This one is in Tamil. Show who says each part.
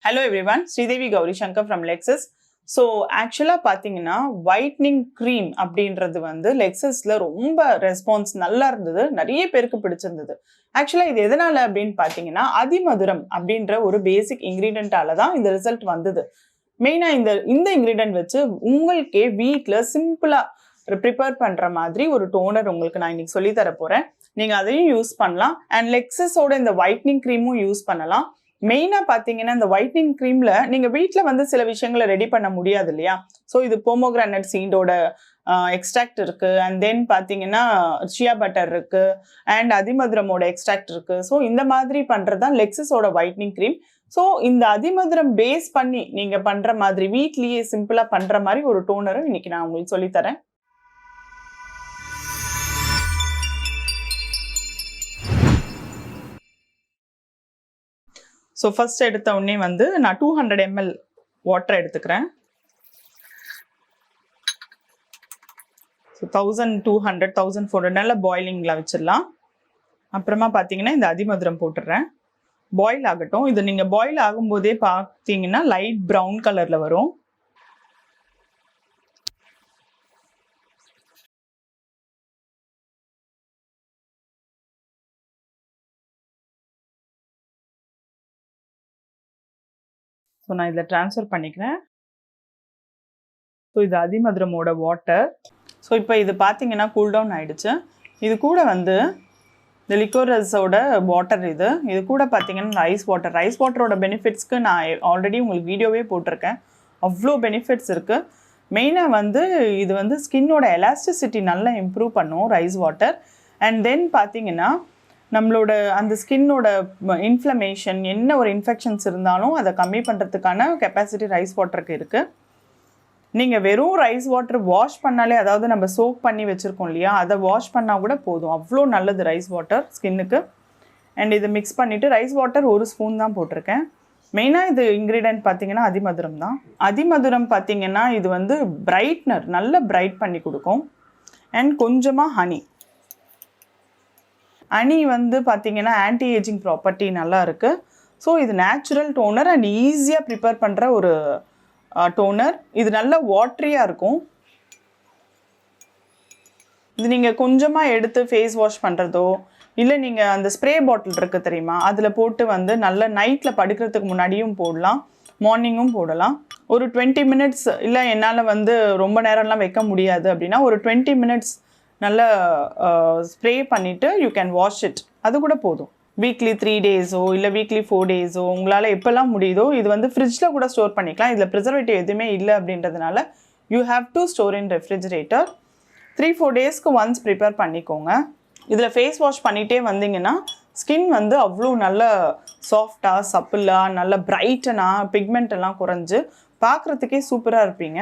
Speaker 1: Hello everyone, Sridevi Gauri Shankar from Lexus. So actually பாத்தீங்கன்னா whitening cream அப்படின்றது வந்து Lexusல ரொம்ப ரெஸ்பான்ஸ் நல்லா இருந்தது, நிறைய பேருக்கு பிடிச்சிருந்தது. ஆக்சுவலா இது எதனால அப்படின்னு பாத்தீங்கன்னா அதிமதுரம் அப்படின்ற ஒரு பேசிக் இன்கிரீடியன்ட்டால தான் இந்த ரிசல்ட் வந்தது. மெயினா இந்த இன்கிரீடியன்ட் வச்சு உங்களுக்கே வீட்ல சிம்பிளா ப்ரிப்பேர் பண்ற மாதிரி ஒரு டோனர் உங்களுக்கு நான் இன்னைக்கு சொல்லி தர போறேன். நீங்க அதையும் யூஸ் பண்ணலாம் அண்ட் லெக்ஸஸோட இந்த whitening creamமும் யூஸ் பண்ணலாம். மெயினா பாத்தீங்கன்னா இந்த whitening creamல நீங்க வீட்ல வந்து சில விஷயங்களை ரெடி பண்ண முடியாது இல்லையா? ஸோ இது போமோகிரானட் சீடோட எக்ஸ்ட்ராக்ட் இருக்கு அண்ட் தென் பாத்தீங்கன்னா சியா பட்டர் இருக்கு அண்ட் அதிமதுரமோட எக்ஸ்ட்ராக்ட் இருக்கு. ஸோ இந்த மாதிரி பண்றதுதான் லெக்ஸஸோட whitening cream. ஸோ இந்த அதிமதுரம் பேஸ் பண்ணி நீங்க பண்ற மாதிரி வீட்லயே சிம்பிளா பண்ற மாதிரி ஒரு டோனரும் இன்னைக்கு நான் உங்களுக்கு சொல்லித்தரேன். ஸோ ஃபர்ஸ்ட் எடுத்த உடனே வந்து நான் 200 ml வாட்டர் எடுத்துக்கிறேன். ஸோ 1200 1400 நல்ல பாயிலிங்கில் வச்சிடலாம். அப்புறமா பார்த்தீங்கன்னா இந்த அதிமதுரம் போட்டுடுறேன். பாயில் ஆகட்டும். இது நீங்கள் பாயில் ஆகும்போதே பார்த்தீங்கன்னா லைட் ப்ரௌன் கலரில் வரும். ஸோ நான் இதில் ட்ரான்ஸ்ஃபர் பண்ணிக்கிறேன். ஸோ இது அதிமதுரமோட வாட்டர். ஸோ இப்போ இது பார்த்தீங்கன்னா கூல் டவுன் ஆகிடுச்சு. இது கூட வந்து இந்த லிக்வரஸோட வாட்டர் இது கூட பார்த்தீங்கன்னா ரைஸ் வாட்டரோட பெனிஃபிட்ஸ்க்கு நான் ஆல்ரெடி உங்களுக்கு வீடியோவே போட்டிருக்கேன். அவ்வளோ பெனிஃபிட்ஸ் இருக்குது. மெயினாக வந்து இது வந்து ஸ்கின்னோட எலாஸ்டிசிட்டி நல்லா இம்ப்ரூவ் பண்ணும் ரைஸ் வாட்டர். அண்ட் தென் பார்த்தீங்கன்னா நம்மளோட அந்த ஸ்கின்னோட இன்ஃப்ளமேஷன் என்ன ஒரு இன்ஃபெக்ஷன்ஸ் இருந்தாலும் அதை கம்மி பண்ணுறதுக்கான கெப்பாசிட்டி ரைஸ் வாட்டருக்கு இருக்குது. நீங்கள் வெறும் ரைஸ் வாட்டர் வாஷ் பண்ணாலே, அதாவது நம்ம சோக் பண்ணி வச்சுருக்கோம் இல்லையா, அதை வாஷ் பண்ணால் கூட போதும். அவ்வளோ நல்லது ரைஸ் வாட்டர் ஸ்கின்னுக்கு. அண்ட் இதை மிக்ஸ் பண்ணிவிட்டு ரைஸ் வாட்டர் 1 ஸ்பூன் தான் போட்டிருக்கேன். மெயினாக இது இன்க்ரீடியன்ட் பார்த்தீங்கன்னா அதிமதுரம் தான். அதிமதுரம் பார்த்தீங்கன்னா இது வந்து பிரைட்னர், நல்ல பிரைட் பண்ணி கொடுக்கும். அண்ட் கொஞ்சமாக ஹனி வந்து பார்த்தீங்கன்னா ஆன்டி ஏஜிங் ப்ராப்பர்ட்டி நல்லா இருக்குது. ஸோ இது நேச்சுரல் டோனர் அண்ட் ஈஸியாக ப்ரிப்பேர் பண்ணுற ஒரு டோனர். இது நல்ல வாட்ரியாக இருக்கும். இது நீங்கள் கொஞ்சமாக எடுத்து ஃபேஸ் வாஷ் பண்ணுறதோ இல்லை நீங்கள் அந்த ஸ்ப்ரே பாட்டில் இருக்குது தெரியுமா, அதில் போட்டு வந்து நல்ல நைட்டில் படுக்கிறதுக்கு முன்னாடியும் போடலாம், மார்னிங்கும் போடலாம். ஒரு 20 மினிட்ஸ், இல்லை என்னால் வந்து ரொம்ப நேரம்லாம் வைக்க முடியாது அப்படின்னா ஒரு 20 மினிட்ஸ் நல்லா ஸ்ப்ரே பண்ணிவிட்டு யூ கேன் வாஷ் இட். அது கூட போதும். வீக்லி 3 டேஸோ இல்லை வீக்லி 4 டேஸோ உங்களால் எப்போல்லாம் முடியுதோ. இது வந்து ஃப்ரிட்ஜில் கூட ஸ்டோர் பண்ணிக்கலாம். இதில் ப்ரிசர்வேட்டிவ் எதுவுமே இல்லை அப்படின்றதுனால you have to store in refrigerator. 3-4 டேஸ்க்கு ஒன்ஸ் ப்ரிப்பேர் பண்ணிக்கோங்க. இதில் ஃபேஸ் வாஷ் பண்ணிகிட்டே வந்தீங்கன்னா ஸ்கின் வந்து அவ்வளோ நல்ல சாஃப்டாக சப்பிளாக நல்ல பிரைட்டனாக பிக்மெண்ட் எல்லாம் குறைஞ்சு பார்க்குறதுக்கே சூப்பராக இருப்பீங்க.